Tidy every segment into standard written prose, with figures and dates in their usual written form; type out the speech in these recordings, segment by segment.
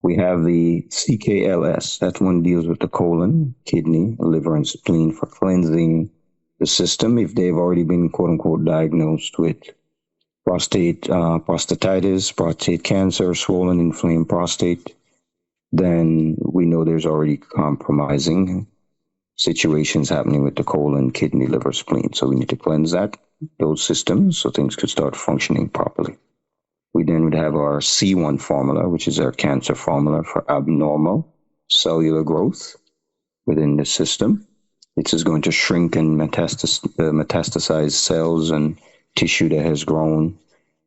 We have the CKLS. That one deals with the colon, kidney, liver, and spleen for cleansing the system if they've already been quote unquote diagnosed with prostatitis, prostate cancer, swollen, inflamed prostate. Then we know there's already compromising situations happening with the colon, kidney, liver, spleen. So we need to cleanse those systems so things could start functioning properly. We then would have our C1 formula, which is our cancer formula for abnormal cellular growth within the system. This is going to shrink and metastasize cells and tissue that has grown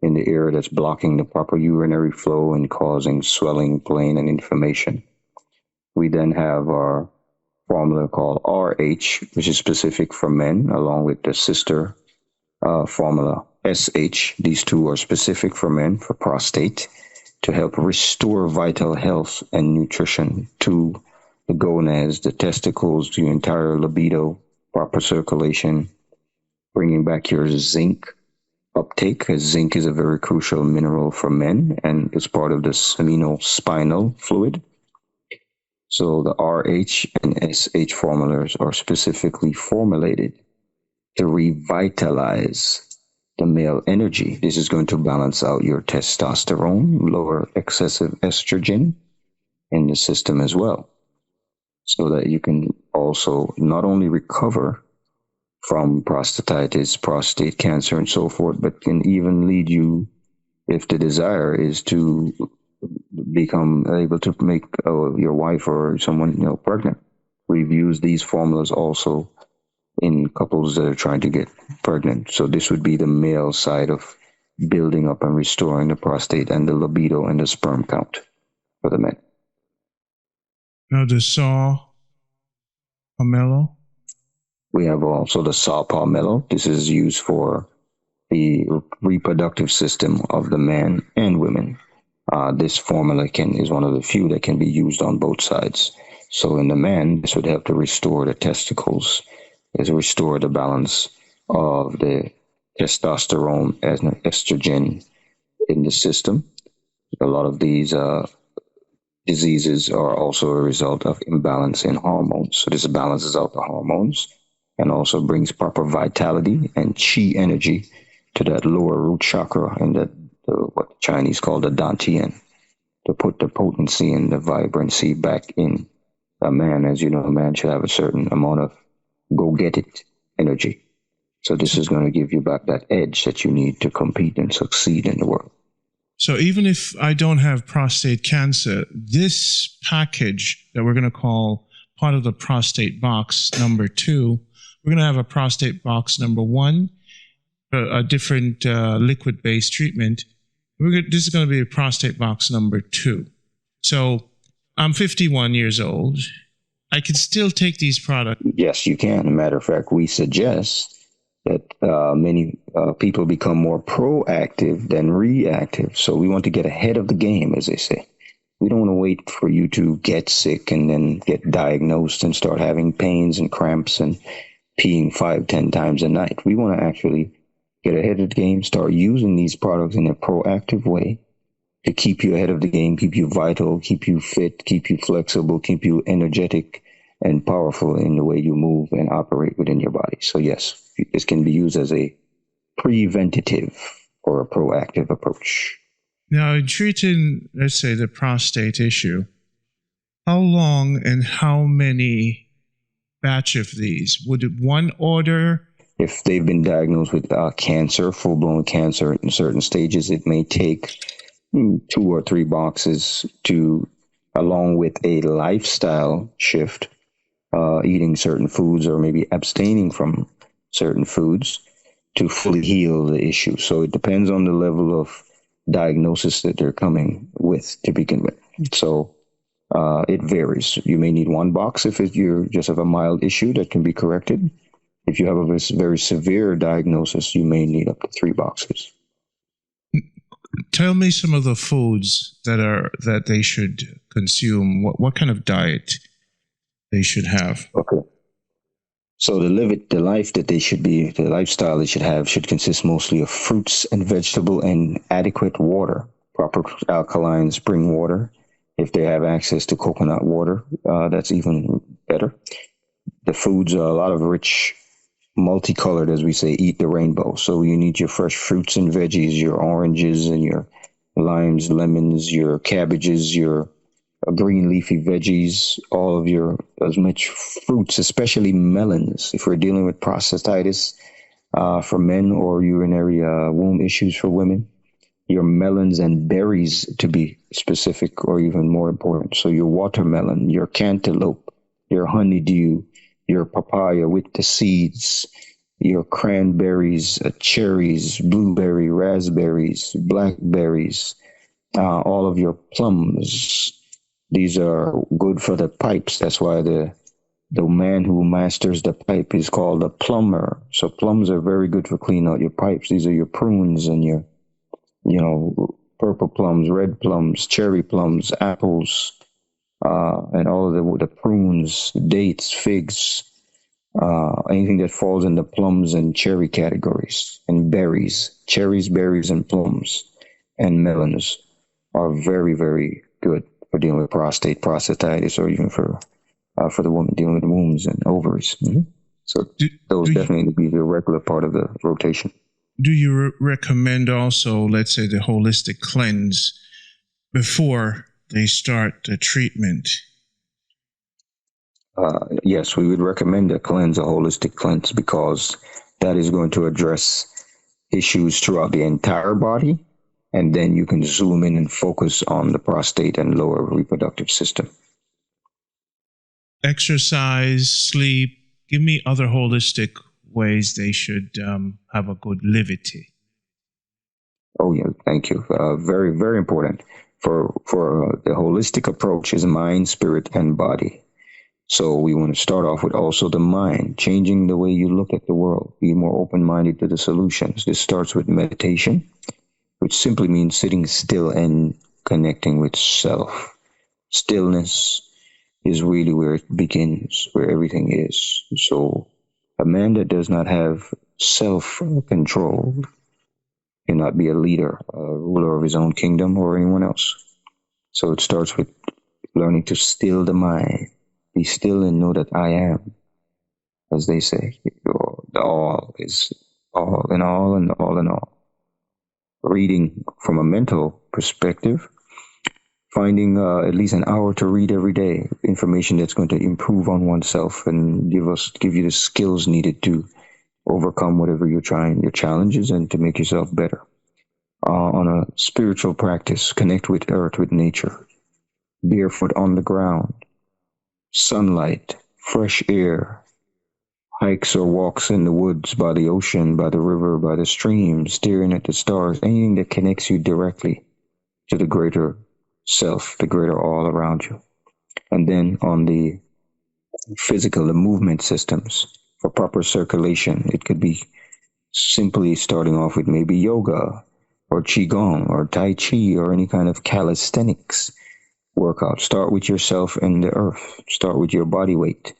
in the area that's blocking the proper urinary flow and causing swelling, pain, and inflammation. We then have our formula called RH, which is specific for men, along with the sister formula SH. These two are specific for men, for prostate, to help restore vital health and nutrition to the gonads, the testicles, the entire libido, proper circulation, bringing back your zinc uptake, because zinc is a very crucial mineral for men and it's part of the seminospinal fluid. So the RH and SH formulas are specifically formulated to revitalize the male energy. This is going to balance out your testosterone, lower excessive estrogen in the system as well, so that you can also not only recover from prostatitis, prostate cancer, and so forth, but can even lead you, if the desire is to become able to make your wife or someone pregnant. We've used these formulas also in couples that are trying to get pregnant. So this would be the male side of building up and restoring the prostate and the libido and the sperm count for the men. Now the saw pomelo. We have also the saw pomelo. This is used for the reproductive system of the man and women. This formula is one of the few that can be used on both sides. So in the man, this would help to restore the testicles, is restore the balance of the testosterone and estrogen in the system. A lot of these diseases are also a result of imbalance in hormones. So this balances out the hormones and also brings proper vitality and chi energy to that lower root chakra and that what the Chinese call the dantian, to put the potency and the vibrancy back in a man. As you know, a man should have a certain amount of go-get-it energy. So this is going to give you back that edge that you need to compete and succeed in the world. So even if I don't have prostate cancer, this package that we're going to call part of the prostate box number 2, we're going to have a prostate box number 1, a different liquid-based treatment. This is going to be a prostate box number 2. So I'm 51 years old. I can still take these products. Yes, you can. As a matter of fact, we suggest that many people become more proactive than reactive. So we want to get ahead of the game, as they say. We don't want to wait for you to get sick and then get diagnosed and start having pains and cramps and peeing 5-10 times a night. We want to actually get ahead of the game, start using these products in a proactive way to keep you ahead of the game, keep you vital, keep you fit, keep you flexible, keep you energetic and powerful in the way you move and operate within your body. So yes, this can be used as a preventative or a proactive approach. Now, in treating, let's say, the prostate issue, how long and how many batch of these? Would one order? If they've been diagnosed with cancer, full-blown cancer in certain stages, it may take 2 or 3 boxes to, along with a lifestyle shift, eating certain foods or maybe abstaining from certain foods to fully heal the issue. So it depends on the level of diagnosis that they're coming with to begin with. So it varies. You may need 1 box if you just have a mild issue that can be corrected. If you have a very severe diagnosis, you may need up to 3 boxes. Tell me some of the foods that they should consume. What kind of diet they should have? Okay. So the lifestyle they should have should consist mostly of fruits and vegetable and adequate water, proper alkaline spring water If they have access to coconut water, that's even better. The foods are a lot of rich, multicolored, as we say, eat the rainbow. So you need your fresh fruits and veggies, your oranges and your limes, lemons, your cabbages, your green leafy veggies, all of your, as much fruits, especially melons. If we're dealing with prostatitis for men or urinary womb issues for women, your melons and berries, to be specific, or even more important. So your watermelon, your cantaloupe, your honeydew, your papaya with the seeds, your cranberries, cherries, blueberry, raspberries, blackberries, all of your plums. These are good for the pipes. That's why the man who masters the pipe is called a plumber. So plums are very good for cleaning out your pipes. These are your prunes and your, purple plums, red plums, cherry plums, apples, and all of the prunes, dates, figs, anything that falls in the plums and cherry categories, and berries, cherries, berries, and plums, and melons are very, very good for dealing with prostatitis, or even for the woman dealing with wombs and ovaries. Mm-hmm. So those definitely be the regular part of the rotation. Do you recommend also, let's say, the holistic cleanse before they start the treatment? Yes, we would recommend a holistic cleanse, because that is going to address issues throughout the entire body, and then you can zoom in and focus on the prostate and lower reproductive system. Exercise, sleep. Give me other holistic ways they should have a good livity. Oh yeah, thank you. Very, very important. For the holistic approach is mind, spirit, and body. So we want to start off with also the mind, changing the way you look at the world, be more open-minded to the solutions. This starts with meditation, which simply means sitting still and connecting with self. Stillness is really where it begins, where everything is. So a man that does not have self-control cannot be a leader, a ruler of his own kingdom or anyone else. So it starts with learning to still the mind. Be still and know that I am, as they say. The all is all in all and all in all. Reading from a mental perspective, finding at least an hour to read every day, information that's going to improve on oneself and give you the skills needed to overcome whatever your challenges, and to make yourself better. On a spiritual practice, connect with earth, with nature, barefoot on the ground, sunlight, fresh air, hikes or walks in the woods, by the ocean, by the river, by the stream, staring at the stars, anything that connects you directly to the greater self, the greater all around you. And then on the physical, the movement systems for proper circulation, it could be simply starting off with maybe yoga or qigong or tai chi or any kind of calisthenics workout. Start with yourself and the earth. Start with your body weight.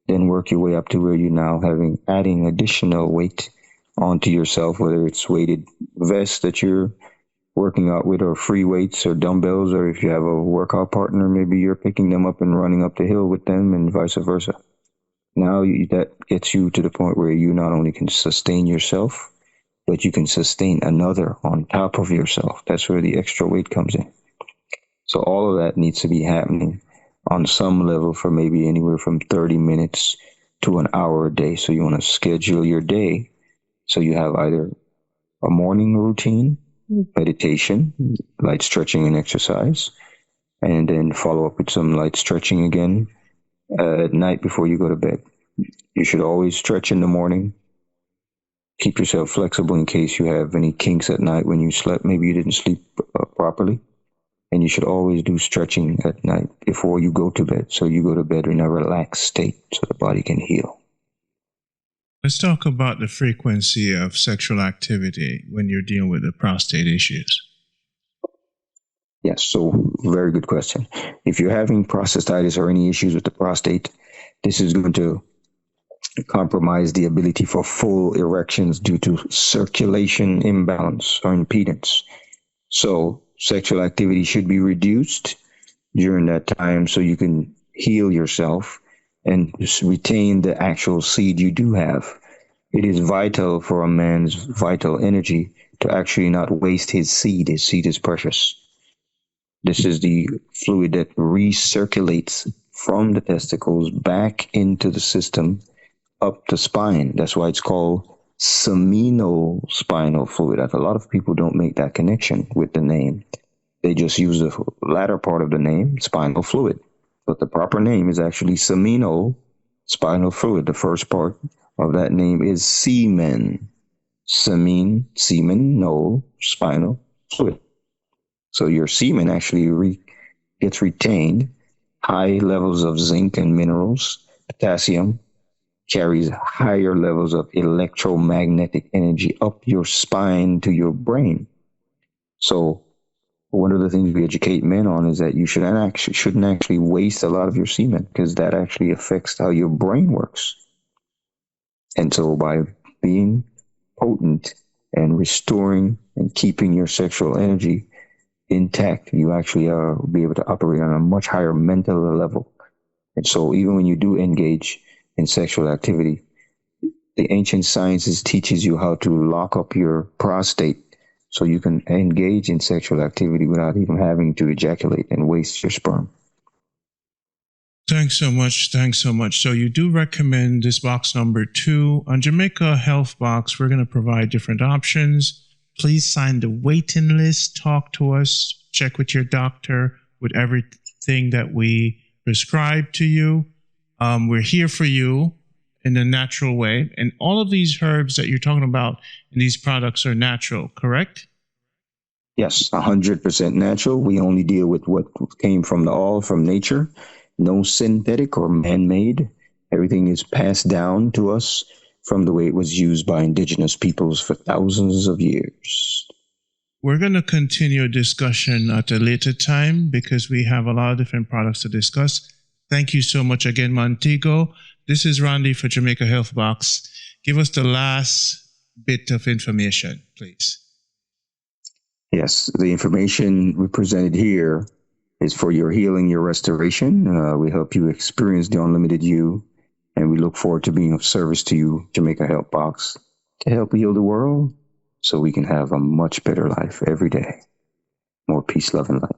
Then work your way up to where you're now adding additional weight onto yourself, whether it's weighted vests that you're working out with, or free weights or dumbbells, or if you have a workout partner, maybe you're picking them up and running up the hill with them, and vice versa. Now that gets you to the point where you not only can sustain yourself, but you can sustain another on top of yourself. That's where the extra weight comes in. So all of that needs to be happening on some level for maybe anywhere from 30 minutes to an hour a day. So you want to schedule your day so you have either a morning routine, meditation, light stretching and exercise, and then follow up with some light stretching again at night before you go to bed. You should always stretch in the morning. Keep yourself flexible in case you have any kinks at night when you slept. Maybe you didn't sleep properly. And you should always do stretching at night before you go to bed, so you go to bed in a relaxed state so the body can heal. Let's talk about the frequency of sexual activity when you're dealing with the prostate issues. Yes, so very good question. If you're having prostatitis or any issues with the prostate, this is going to compromise the ability for full erections due to circulation imbalance or impedance. So sexual activity should be reduced during that time so you can heal yourself and just retain the actual seed you do have. It is vital for a man's vital energy to actually not waste his seed. His seed is precious. This is the fluid that recirculates from the testicles back into the system up the spine. That's why it's called seminal spinal fluid. A lot of people don't make that connection with the name. They just use the latter part of the name, spinal fluid. But the proper name is actually seminal spinal fluid. The first part of that name is semen. Semen, no, spinal fluid. So your semen actually gets retained. High levels of zinc and minerals, potassium, carries higher levels of electromagnetic energy up your spine to your brain. So one of the things we educate men on is that you shouldn't actually waste a lot of your semen, because that actually affects how your brain works. And so by being potent and restoring and keeping your sexual energy intact, you actually be able to operate on a much higher mental level. And so even when you do engage in sexual activity, the ancient sciences teaches you how to lock up your prostate so you can engage in sexual activity without even having to ejaculate and waste your sperm. Thanks so much. Thanks so much. So you do recommend this box number 2. On Jamaica Health Box, we're going to provide different options. Please sign the waiting list, talk to us, check with your doctor with everything that we prescribe to you. We're here for you in a natural way. And all of these herbs that you're talking about in these products are natural, correct? Yes, 100% natural. We only deal with what came from nature. No synthetic or man-made. Everything is passed down to us from the way it was used by indigenous peoples for thousands of years. We're going to continue a discussion at a later time because we have a lot of different products to discuss. Thank you so much again, Montego. This is Randy for Jamaica Health Box. Give us the last bit of information, please. Yes, the information we presented here is for your healing, your restoration. We help you experience the unlimited you, and we look forward to being of service to you, Jamaica Health Box, to help heal the world so we can have a much better life every day. More peace, love, and light.